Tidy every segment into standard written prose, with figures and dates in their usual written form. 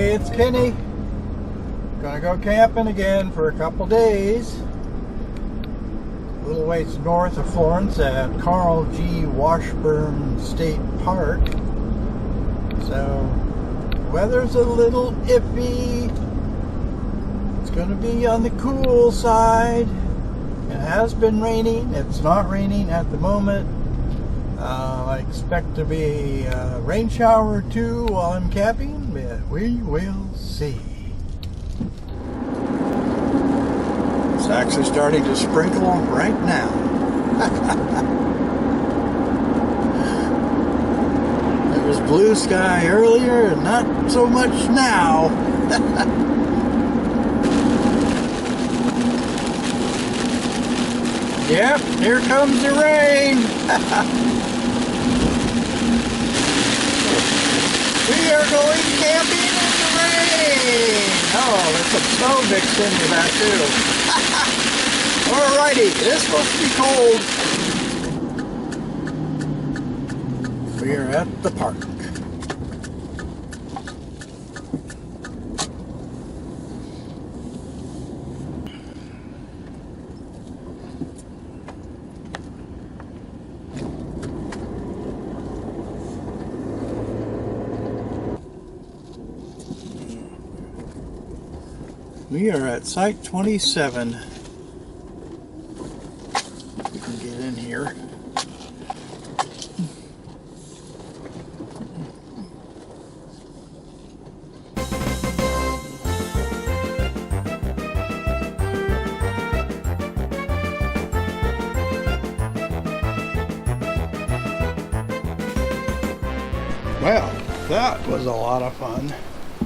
Hey, it's Kenny. Gonna go camping again for a couple days. A little ways north of Florence at Carl Washburne State Park. So, weather's a little iffy. It's gonna be on the cool side. It has been raining. It's not raining at the moment. I expect to be a rain shower or two while I'm camping, but we will see. It's actually starting to sprinkle right now. There was blue sky earlier and not so much now. Yep, here comes the rain. We are going camping in the rain. Oh, there's some snow mixed into that too. Alrighty, it is supposed to be cold. We are at the park. We are at Site 27. We can get in here. Well, that was a lot of fun.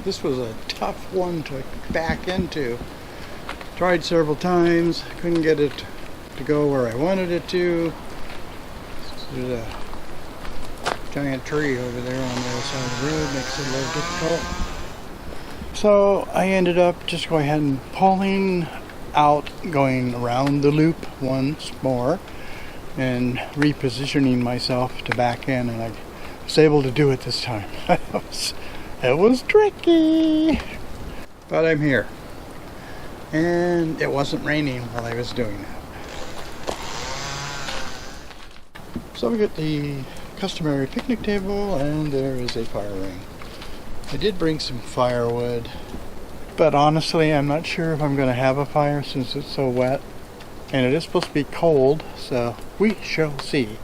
This was a tough one to back into. Tried several times, couldn't get it to go where I wanted it to. There's a giant tree over there on the other side of the road, makes it a little difficult. So I ended up just going ahead and pulling out, going around the loop once more and repositioning myself to back in, and I was able to do it this time. It was tricky, but I'm here, and it wasn't raining while I was doing that. So we got the customary picnic table, and there is a fire ring. I did bring some firewood, but honestly I'm not sure if I'm going to have a fire since it's so wet, and it is supposed to be cold, so we shall see.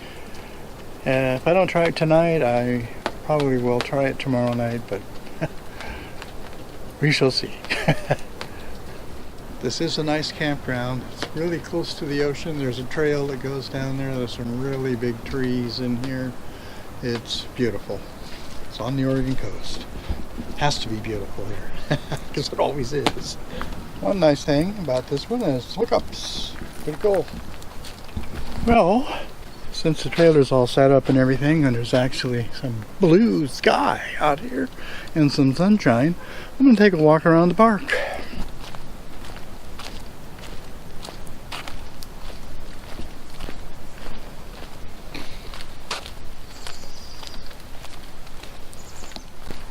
If I don't try it tonight, I probably will try it tomorrow night, but we shall see. This is a nice campground. It's really close to the ocean. There's a trail that goes down there. There's some really big trees in here. It's beautiful. It's on the Oregon coast. Has to be beautiful here, because it always is. One nice thing about this one is hookups. Pretty cool. Well, since the trailer's all set up and everything, and there's actually some blue sky out here and some sunshine, I'm going to take a walk around the park.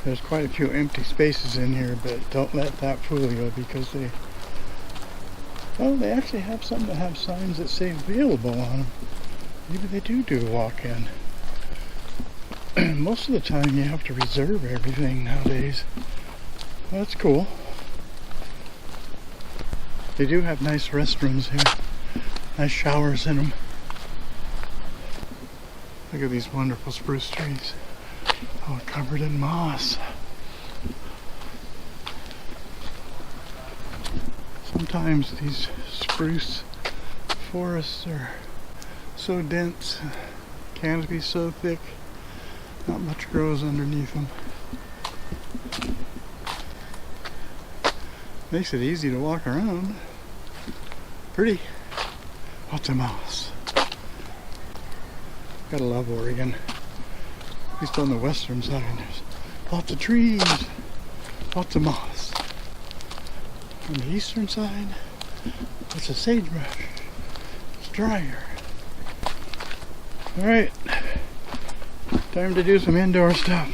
There's quite a few empty spaces in here, but don't let that fool you, because they actually have some that have signs that say available on them. Maybe they do walk-in. Most of the time you have to reserve everything nowadays. Well, that's cool. They do have nice restrooms here. Nice showers in them. Look at these wonderful spruce trees. Oh, covered in moss. Sometimes these spruce forests are so dense, canopy so thick, not much grows underneath them. Makes it easy to walk around. Pretty. Lots of moss. Gotta love Oregon. At least on the western side, there's lots of trees, lots of moss. On the eastern side, lots of sagebrush. It's drier. Alright, time to do some indoor stuff.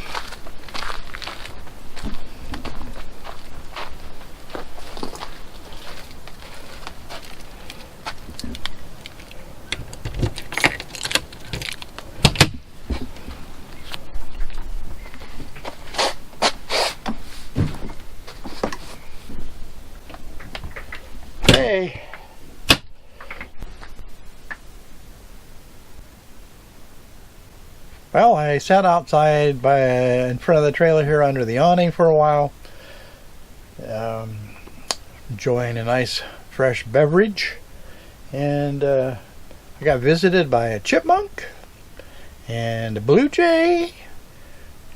Well, I sat outside in front of the trailer here under the awning for a while, enjoying a nice fresh beverage, and I got visited by a chipmunk and a blue jay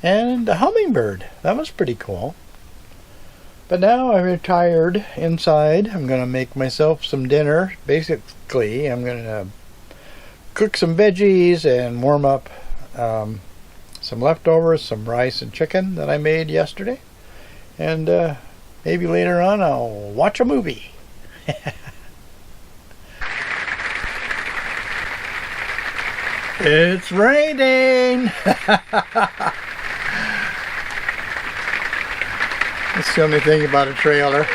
and a hummingbird. That was pretty cool. But now I'm retired inside. I'm going to make myself some dinner. Basically, I'm going to cook some veggies and warm up some leftovers, some rice and chicken that I made yesterday. And maybe later on I'll watch a movie. It's raining! That's the only thing about a trailer.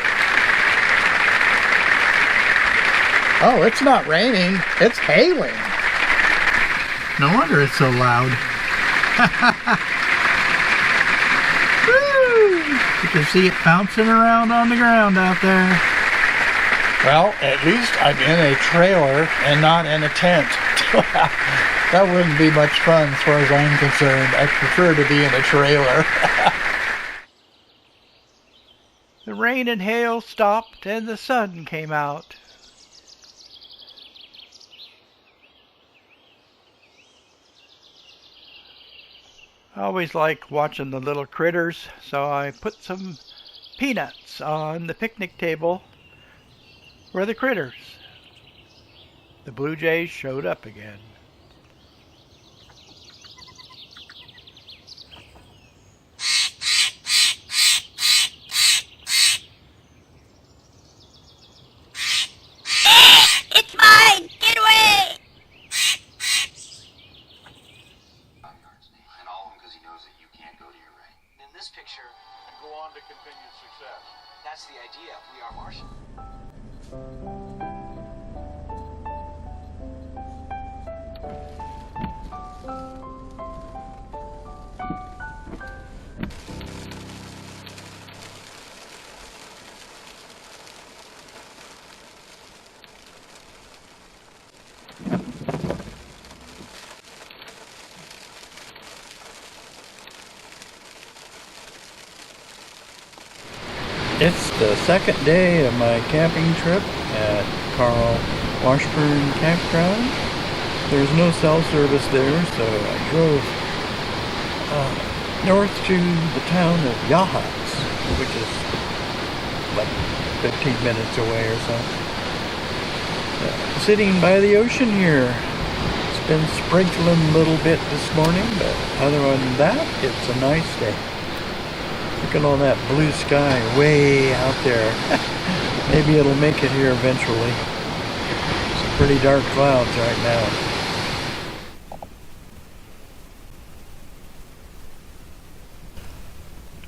Oh, it's not raining. It's hailing. No wonder it's so loud. Woo! You can see it bouncing around on the ground out there. Well, at least I'm in a trailer and not in a tent. That wouldn't be much fun as far as I'm concerned. I prefer to be in a trailer. The rain and hail stopped and the sun came out. I always like watching the little critters, so I put some peanuts on the picnic table for the critters. The blue jays showed up again. That's the idea. We are Martian. It's the second day of my camping trip at Carl Washburne Campground. There's no cell service there, so I drove north to the town of Yachats, which is like 15 minutes away or so. Sitting by the ocean here. It's been sprinkling a little bit this morning, but other than that, it's a nice day. Look at all that blue sky way out there. Maybe it'll make it here eventually. Some pretty dark clouds right now.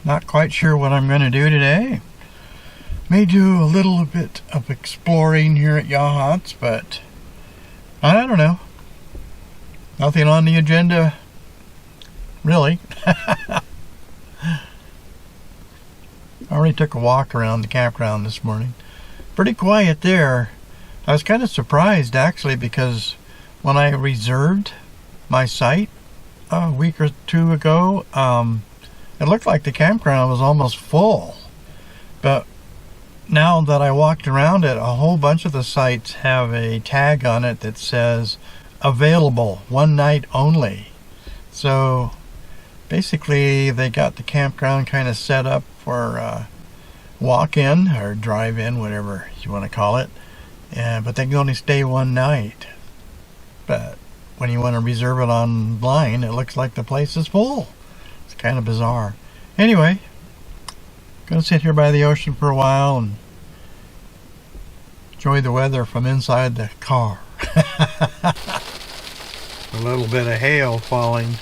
Not quite sure what I'm going to do today. May do a little bit of exploring here at Yachats, but I don't know. Nothing on the agenda, really. I already took a walk around the campground this morning. Pretty quiet there. I was kind of surprised actually, because when I reserved my site a week or two ago, it looked like the campground was almost full. But now that I walked around it, a whole bunch of the sites have a tag on it that says available, one night only. So basically they got the campground kind of set up for walk-in or drive-in, whatever you want to call it, but they can only stay one night. But when you want to reserve it online, it looks like the place is full. It's kind of bizarre. Anyway, gonna sit here by the ocean for a while and enjoy the weather from inside the car. A little bit of hail falling.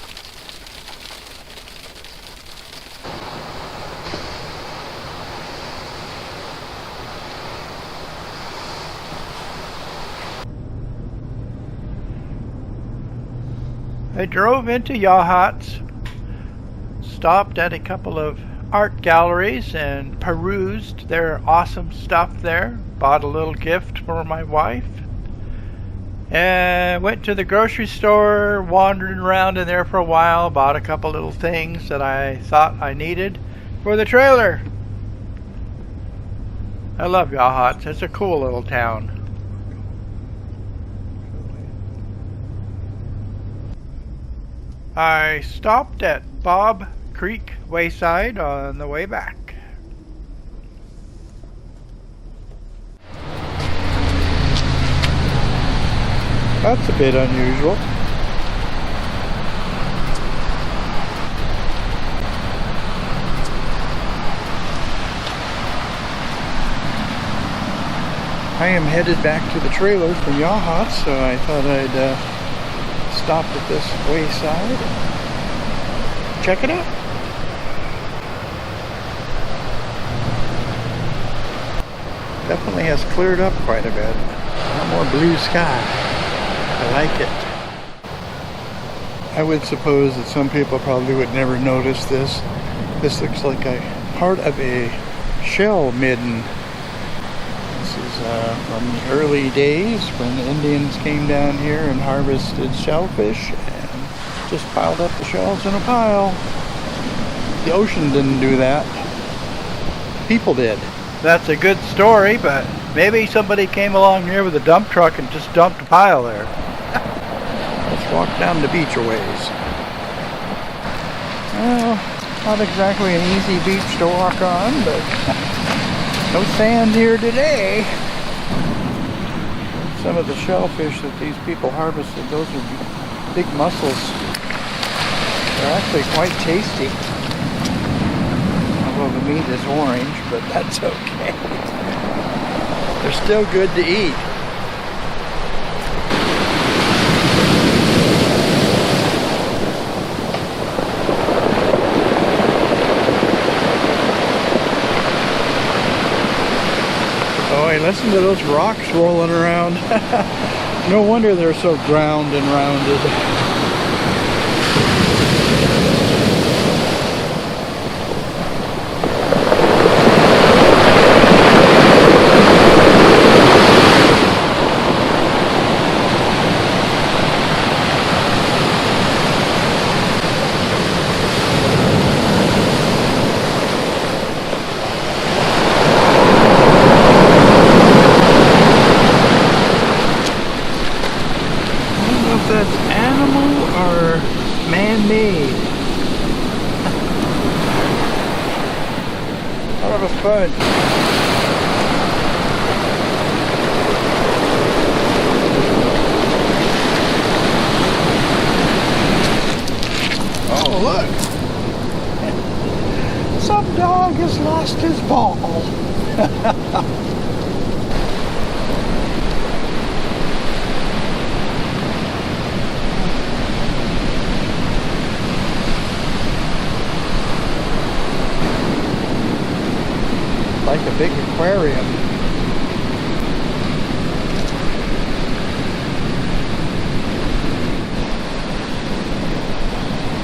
I drove into Yachats, stopped at a couple of art galleries and perused their awesome stuff there, bought a little gift for my wife, And went to the grocery store, wandered around in there for a while, bought a couple little things that I thought I needed for the trailer. I love Yachats. It's a cool little town. I stopped at Bob Creek Wayside on the way back. That's a bit unusual. I am headed back to the trailer from Yachats, so I thought I'd stop at this wayside. Check it out. Definitely has cleared up quite a bit. A lot more blue sky. I like it. I would suppose that some people probably would never notice this. This looks like a part of a shell midden. This is from the early days when the Indians came down here and harvested shellfish and just piled up the shells in a pile. The ocean didn't do that. People did. That's a good story, but maybe somebody came along here with a dump truck and just dumped a pile there. Let's walk down the beach a ways. Well, not exactly an easy beach to walk on, but no sand here today. Some of the shellfish that these people harvested, those are big mussels. They're actually quite tasty. Although the meat is orange, but that's okay. They're still good to eat. Oh, hey, listen to those rocks rolling around. No wonder they're so ground and rounded. That's animal or man-made. What of a fun. Oh, look. Some dog has lost his ball. Like a big aquarium.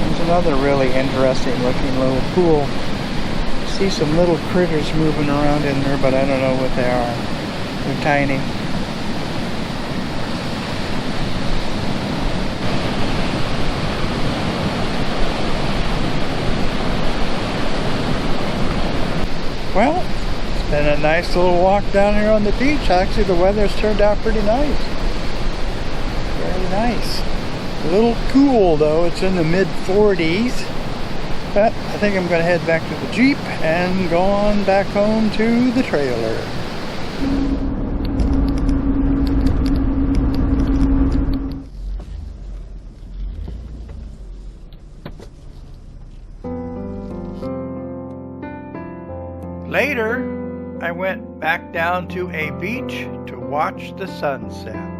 There's another really interesting looking little pool. See some little critters moving around in there, but I don't know what they are. They're tiny. Well, it's been a nice little walk down here on the beach. Actually, the weather's turned out pretty nice. Very nice. A little cool though. It's in the mid-40s. But I think I'm going to head back to the Jeep and go on back home to the trailer. Later, I went back down to a beach to watch the sunset.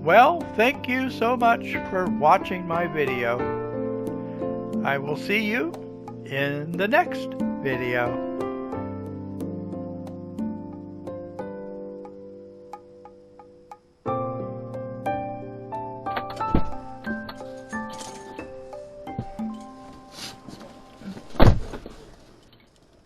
Well, thank you so much for watching my video. I will see you in the next video.